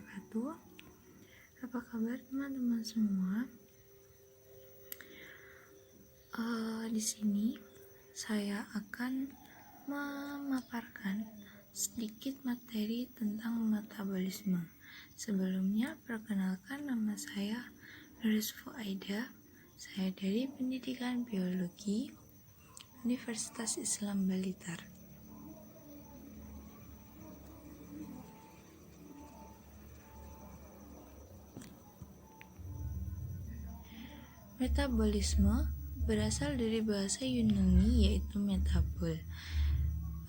wabarakatuh. Apa kabar teman-teman semua? Di sini saya akan memaparkan sedikit materi tentang metabolisme. Sebelumnya, perkenalkan, nama saya Nuris Fuaida. Saya dari Pendidikan Biologi Universitas Islam Blitar. Metabolisme berasal dari bahasa Yunani yaitu metabol,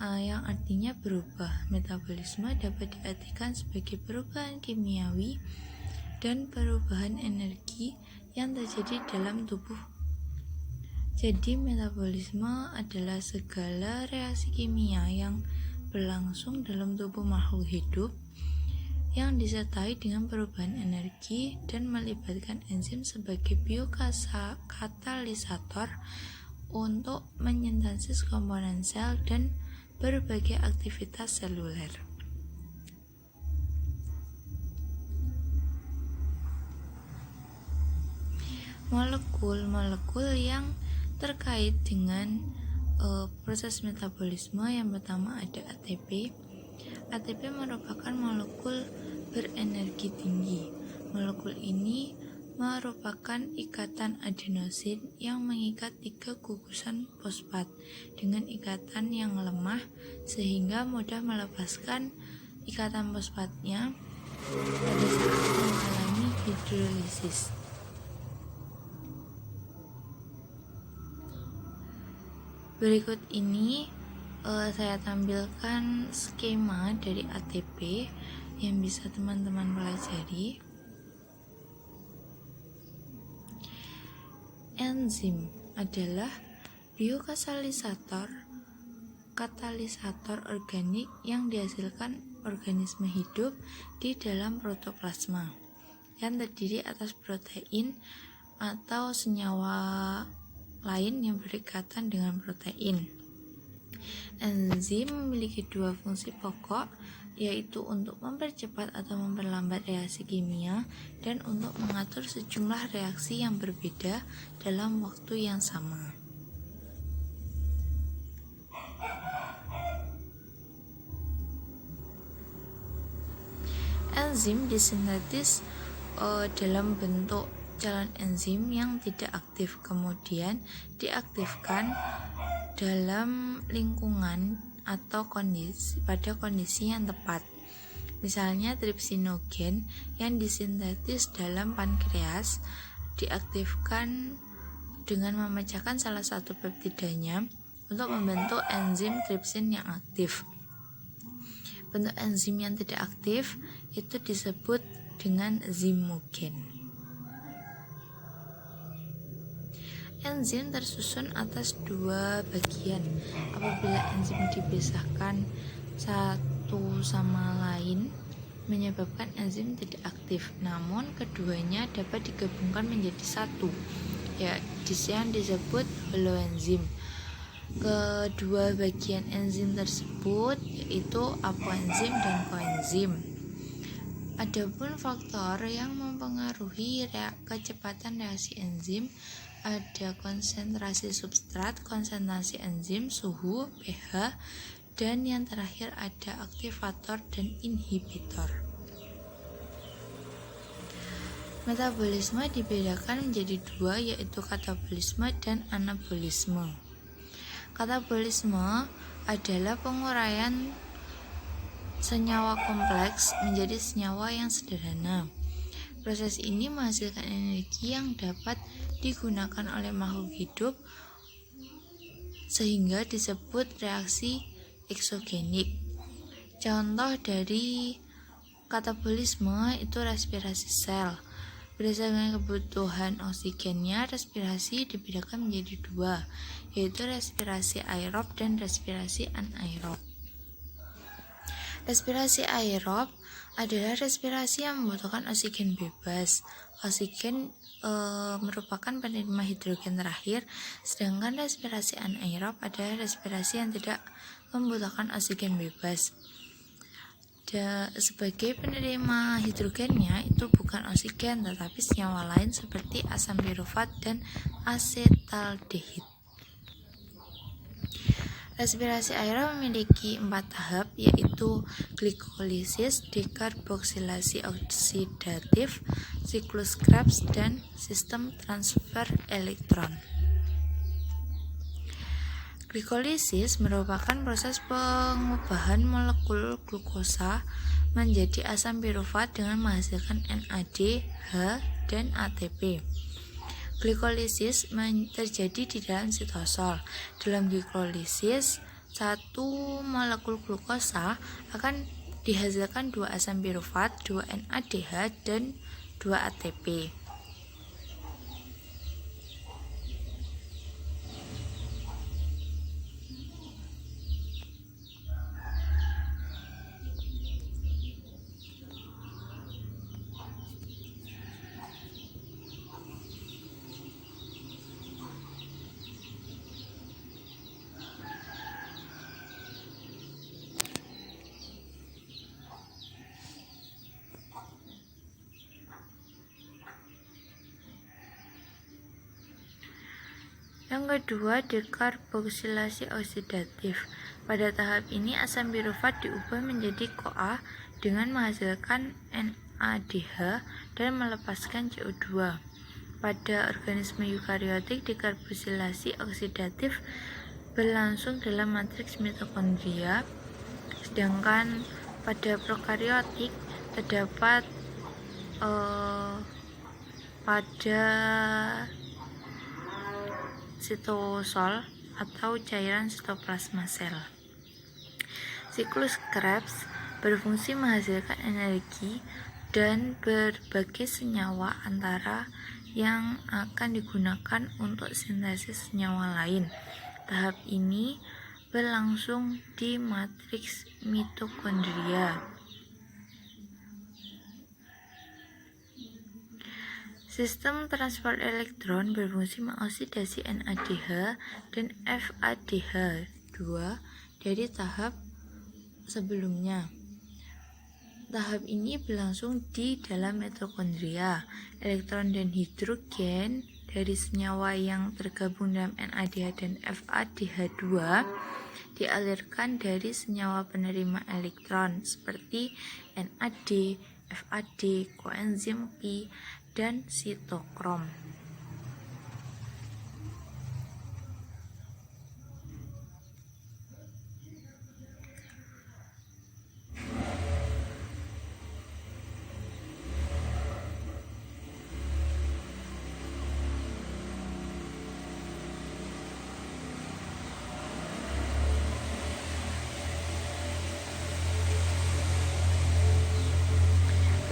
yang artinya berubah. Metabolisme dapat diartikan sebagai perubahan kimiawi dan perubahan energi yang terjadi dalam tubuh. Jadi metabolisme adalah segala reaksi kimia yang berlangsung dalam tubuh makhluk hidup yang disertai dengan perubahan energi dan melibatkan enzim sebagai biokatalisator untuk mensintesis komponen sel dan berbagai aktivitas seluler. Molekul-molekul yang terkait dengan proses metabolisme, yang pertama ada ATP. ATP merupakan molekul berenergi tinggi. Molekul ini merupakan ikatan adenosin yang mengikat 3 gugusan fosfat dengan ikatan yang lemah sehingga mudah melepaskan ikatan fosfatnya pada saat mengalami hidrolisis. Berikut ini saya tampilkan skema dari ATP yang bisa teman-teman pelajari. Enzim adalah katalisator organik yang dihasilkan organisme hidup di dalam protoplasma yang terdiri atas protein atau senyawa lain yang berikatan dengan protein. Enzim memiliki 2 fungsi pokok, yaitu untuk mempercepat atau memperlambat reaksi kimia dan untuk mengatur sejumlah reaksi yang berbeda dalam waktu yang sama. Enzim disintetis dalam bentuk calon enzim yang tidak aktif, kemudian diaktifkan dalam lingkungan atau pada kondisi yang tepat. Misalnya tripsinogen yang disintetis dalam pankreas diaktifkan dengan memecahkan salah satu peptidanya untuk membentuk enzim tripsin yang aktif. Bentuk enzim yang tidak aktif itu disebut dengan zymogen. Enzim tersusun atas 2 bagian. Apabila enzim dipisahkan satu sama lain menyebabkan enzim tidak aktif, namun keduanya dapat digabungkan menjadi satu, yang disebut holoenzim. Kedua bagian enzim tersebut yaitu apoenzim dan koenzim. Adapun faktor yang mempengaruhi kecepatan reaksi enzim ada konsentrasi substrat, konsentrasi enzim, suhu, pH, dan yang terakhir ada aktivator dan inhibitor. Metabolisme dibedakan menjadi 2, yaitu katabolisme dan anabolisme. Katabolisme adalah penguraian senyawa kompleks menjadi senyawa yang sederhana. Proses ini menghasilkan energi yang dapat digunakan oleh makhluk hidup sehingga disebut reaksi eksogenik. Contoh dari katabolisme itu respirasi sel. Berdasarkan kebutuhan oksigennya, respirasi dibedakan menjadi 2, yaitu respirasi aerob dan respirasi anaerob. Respirasi aerob adalah respirasi yang membutuhkan oksigen bebas. Oksigen merupakan penerima hidrogen terakhir, sedangkan respirasi anaerob adalah respirasi yang tidak membutuhkan oksigen bebas. sebagai penerima hidrogennya itu bukan oksigen tetapi senyawa lain seperti asam pirufat dan asetaldehid. Respirasi aerob memiliki 4 tahap, yaitu glikolisis, dekarboksilasi oksidatif, siklus Krebs, dan sistem transfer elektron. Glikolisis merupakan proses pengubahan molekul glukosa menjadi asam pirufat dengan menghasilkan NAD, H, dan ATP. Glikolisis terjadi di dalam sitosol. Dalam glikolisis, satu molekul glukosa akan dihasilkan 2 asam pirufat, 2 NADH, dan 2 ATP. Yang kedua, dekarboksilasi oksidatif. Pada tahap ini asam pirufat diubah menjadi CoA dengan menghasilkan NADH dan melepaskan CO2. Pada organisme eukariotik, dekarboksilasi oksidatif berlangsung dalam matriks mitokondria, sedangkan pada prokariotik terdapat pada sitosol atau cairan sitoplasma sel. Siklus Krebs berfungsi menghasilkan energi dan berbagai senyawa antara yang akan digunakan untuk sintesis senyawa lain. Tahap ini berlangsung di matriks mitokondria. Sistem transfer elektron berfungsi mengoksidasi NADH dan FADH2 dari tahap sebelumnya. Tahap ini berlangsung di dalam mitokondria. Elektron dan hidrogen dari senyawa yang tergabung dalam NADH dan FADH2 dialirkan dari senyawa penerima elektron seperti NAD, FAD, koenzim Q, dan sitokrom.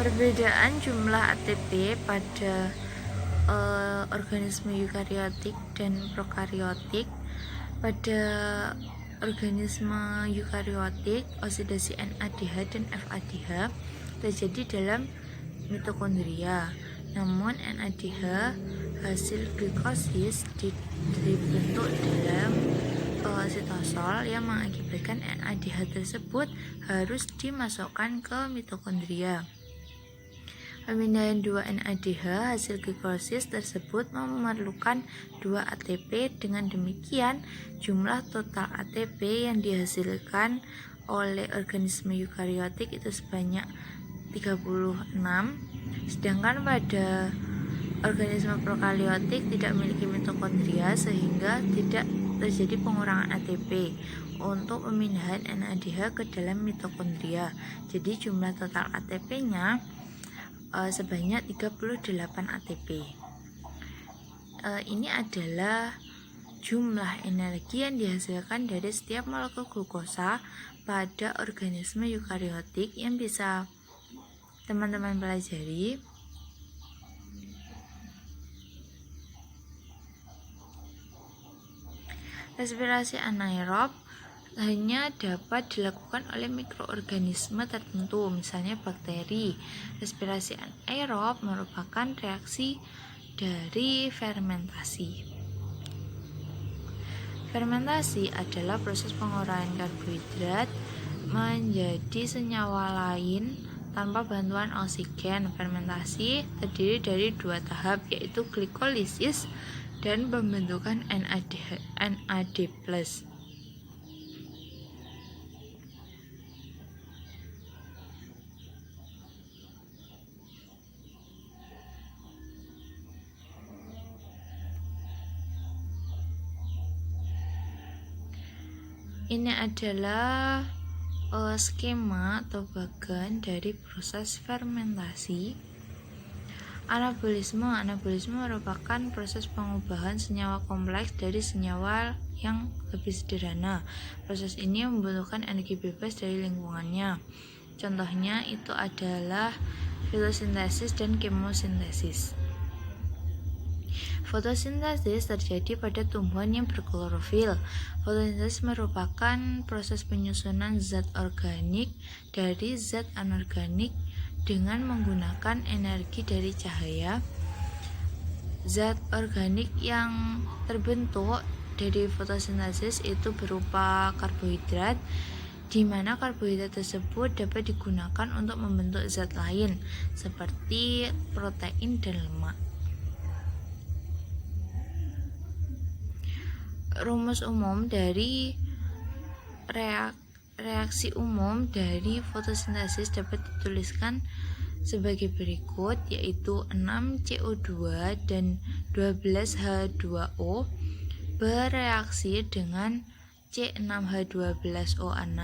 Perbedaan jumlah ATP pada organisme eukariotik dan prokariotik. Pada organisme eukariotik, oksidasi NADH dan FADH terjadi dalam mitokondria. Namun NADH hasil glikosis dibentuk dalam sitosol yang mengakibatkan NADH tersebut harus dimasukkan ke mitokondria. Pemindahan 2 NADH hasil glikosis tersebut memerlukan 2 ATP. Dengan demikian, jumlah total ATP yang dihasilkan oleh organisme eukariotik itu sebanyak 36, sedangkan pada organisme prokariotik tidak memiliki mitokondria sehingga tidak terjadi pengurangan ATP untuk pemindahan NADH ke dalam mitokondria. Jadi jumlah total ATP-nya sebanyak 38 ATP. Ini adalah jumlah energi yang dihasilkan dari setiap molekul glukosa pada organisme eukariotik yang bisa teman-teman pelajari. Respirasi anaerob hanya dapat dilakukan oleh mikroorganisme tertentu, misalnya bakteri. Respirasi anaerob merupakan reaksi dari fermentasi. Fermentasi adalah proses penguraian karbohidrat menjadi senyawa lain tanpa bantuan oksigen. Fermentasi terdiri dari 2 tahap, yaitu glikolisis dan pembentukan NAD+. Ini adalah skema atau bagan dari proses fermentasi. Anabolisme merupakan proses pengubahan senyawa kompleks dari senyawa yang lebih sederhana. Proses ini membutuhkan energi bebas dari lingkungannya. Contohnya itu adalah fotosintesis dan kemosintesis. Fotosintesis terjadi pada tumbuhan yang berklorofil. Fotosintesis merupakan proses penyusunan zat organik dari zat anorganik dengan menggunakan energi dari cahaya. Zat organik yang terbentuk dari fotosintesis itu berupa karbohidrat, di mana karbohidrat tersebut dapat digunakan untuk membentuk zat lain seperti protein dan lemak. Rumus umum dari reaksi umum dari fotosintesis dapat dituliskan sebagai berikut, yaitu 6CO2 dan 12H2O bereaksi dengan C6H12O6,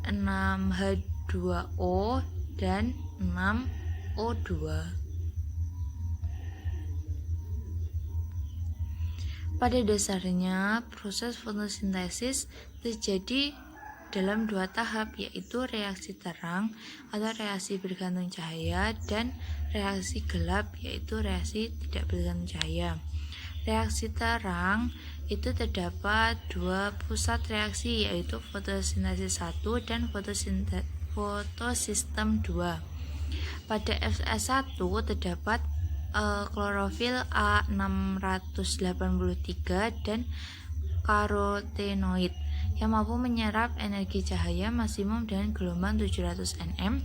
6H2O, dan 6O2. Pada dasarnya, proses fotosintesis terjadi dalam 2 tahap, yaitu reaksi terang atau reaksi bergantung cahaya dan reaksi gelap, yaitu reaksi tidak bergantung cahaya. Reaksi terang itu terdapat 2 pusat reaksi, yaitu fotosintesis 1 dan fotosistem 2. Pada FS1 terdapat klorofil A683 dan karotenoid yang mampu menyerap energi cahaya maksimum dengan gelombang 700 nm,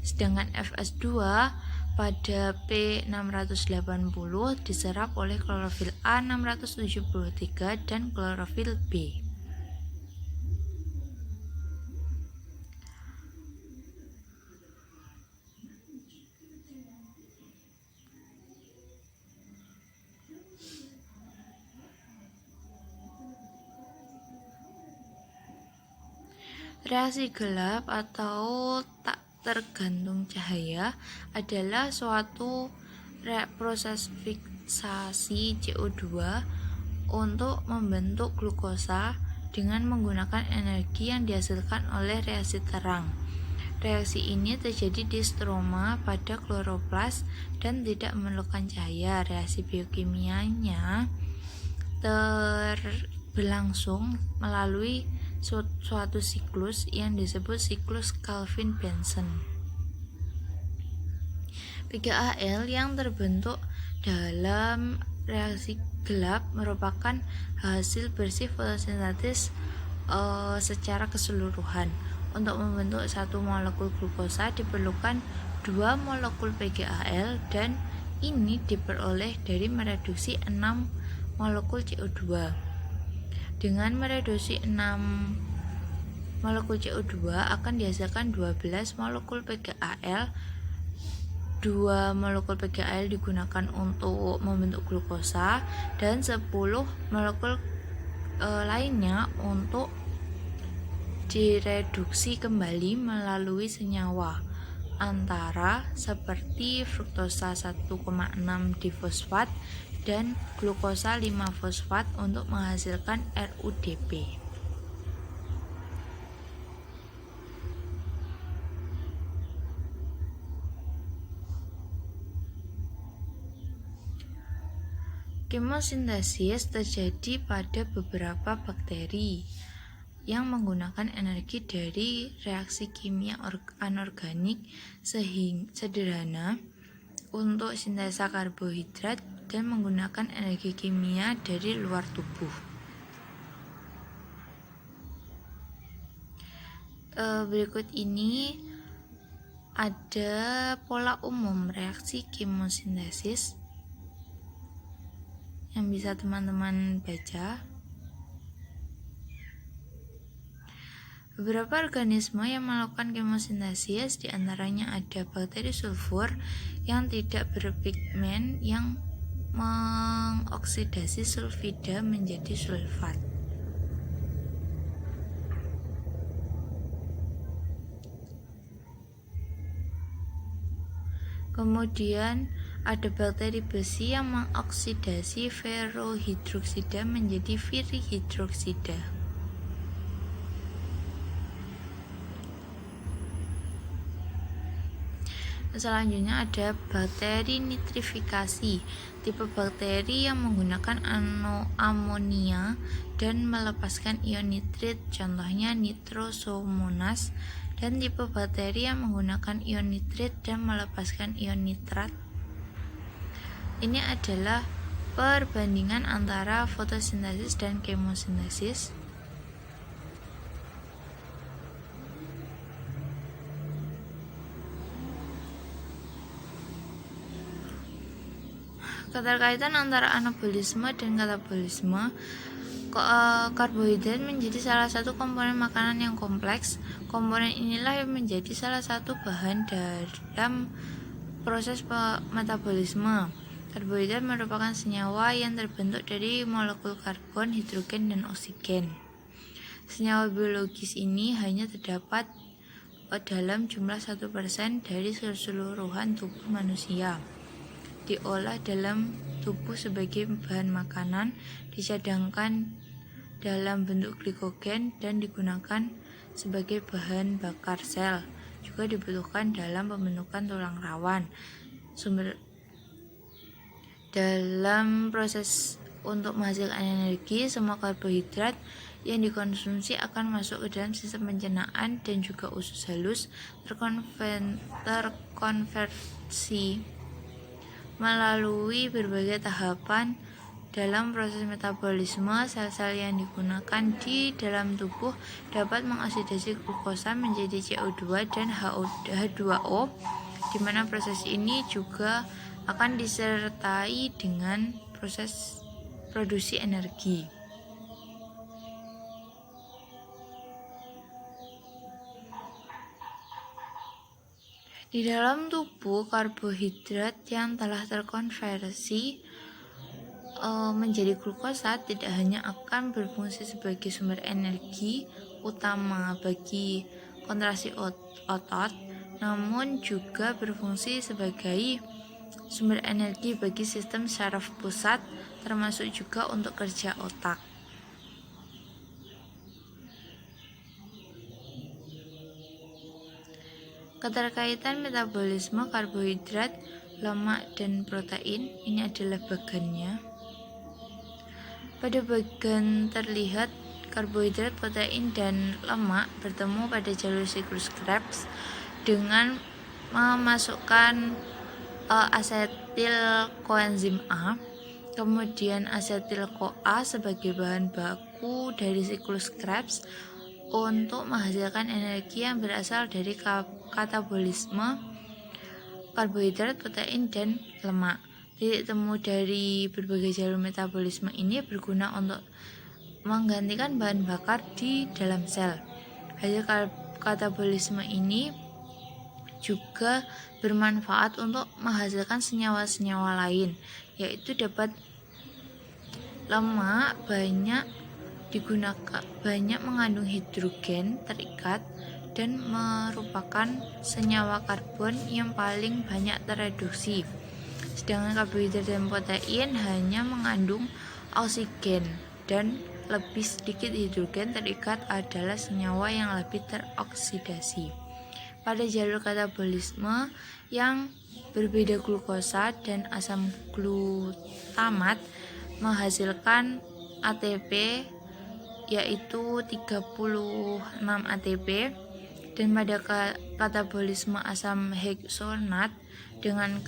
sedangkan FS2 pada P680 diserap oleh klorofil A673 dan klorofil B. Reaksi gelap atau tak tergantung cahaya adalah suatu proses fiksasi CO2 untuk membentuk glukosa dengan menggunakan energi yang dihasilkan oleh reaksi terang. Reaksi ini terjadi di stroma pada kloroplas dan tidak memerlukan cahaya. Reaksi biokimianya berlangsung melalui suatu siklus yang disebut siklus Calvin-Benson. PGAL yang terbentuk dalam reaksi gelap merupakan hasil bersih fotosintesis secara keseluruhan. Untuk membentuk 1 molekul glukosa diperlukan 2 molekul PGAL, dan ini diperoleh dari mereduksi 6 molekul CO2. Dengan mereduksi 6 molekul CO2 akan dihasilkan 12 molekul PGAL. 2 molekul PGAL digunakan untuk membentuk glukosa dan 10 molekul lainnya untuk direduksi kembali melalui senyawa antara seperti fruktosa 1,6 difosfat dan glukosa 5-fosfat untuk menghasilkan RUDP. Kemosintesis terjadi pada beberapa bakteri yang menggunakan energi dari reaksi kimia anorganik sederhana untuk sintesa karbohidrat dan menggunakan energi kimia dari luar tubuh. Berikut ini ada pola umum reaksi kemosintesis yang bisa teman-teman baca. Beberapa organisme yang melakukan kemosintesis diantaranya ada bakteri sulfur yang tidak berpigmen yang mengoksidasi sulfida menjadi sulfat. Kemudian ada bakteri besi yang mengoksidasi ferrohidroksida menjadi virihidroksida. Selanjutnya ada bakteri nitrifikasi, tipe bakteri yang menggunakan amonia dan melepaskan ion nitrit, contohnya Nitrosomonas, dan tipe bakteri yang menggunakan ion nitrit dan melepaskan ion nitrat. Ini adalah perbandingan antara fotosintesis dan kemosintesis. Keterkaitan antara anabolisme dan katabolisme. Karbohidrat menjadi salah satu komponen makanan yang kompleks. Komponen inilah yang menjadi salah satu bahan dalam proses metabolisme. Karbohidrat merupakan senyawa yang terbentuk dari molekul karbon, hidrogen, dan oksigen. Senyawa biologis ini hanya terdapat dalam jumlah 1% dari keseluruhan tubuh manusia. Diolah dalam tubuh sebagai bahan makanan, dicadangkan dalam bentuk glikogen, dan digunakan sebagai bahan bakar sel. Juga dibutuhkan dalam pembentukan tulang rawan. Dalam proses untuk menghasilkan energi, semua karbohidrat yang dikonsumsi akan masuk ke dalam sistem pencernaan dan juga usus halus terkonversi melalui berbagai tahapan. Dalam proses metabolisme, sel-sel yang digunakan di dalam tubuh dapat mengoksidasi glukosa menjadi CO2 dan H2O, di mana proses ini juga akan disertai dengan proses produksi energi. Di dalam tubuh, karbohidrat yang telah terkonversi menjadi glukosa tidak hanya akan berfungsi sebagai sumber energi utama bagi kontraksi otot, namun juga berfungsi sebagai sumber energi bagi sistem saraf pusat, termasuk juga untuk kerja otak. Keterkaitan metabolisme karbohidrat, lemak, dan protein ini adalah bagannya. Pada bagan terlihat, karbohidrat, protein, dan lemak bertemu pada jalur siklus Krebs dengan memasukkan asetil koenzim A, kemudian asetil CoA sebagai bahan baku dari siklus Krebs untuk menghasilkan energi yang berasal dari katabolisme karbohidrat, protein, dan lemak. Titik temu dari berbagai jalur metabolisme ini berguna untuk menggantikan bahan bakar di dalam sel. Hasil katabolisme ini juga bermanfaat untuk menghasilkan senyawa-senyawa lain, yaitu dapat lemak banyak mengandung hidrogen terikat dan merupakan senyawa karbon yang paling banyak terreduksi. Sedangkan karbohidrat dan protein hanya mengandung oksigen dan lebih sedikit hidrogen terikat adalah senyawa yang lebih teroksidasi. Pada jalur katabolisme yang berbeda, glukosa dan asam glutamat menghasilkan ATP yaitu 36 ATP, dan pada katabolisme asam heksonat dengan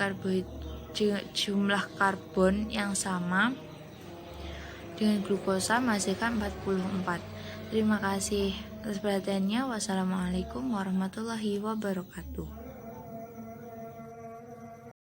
jumlah karbon yang sama dengan glukosa menghasilkan 44. Terima kasih Atas perhatiannya, wassalamualaikum warahmatullahi wabarakatuh.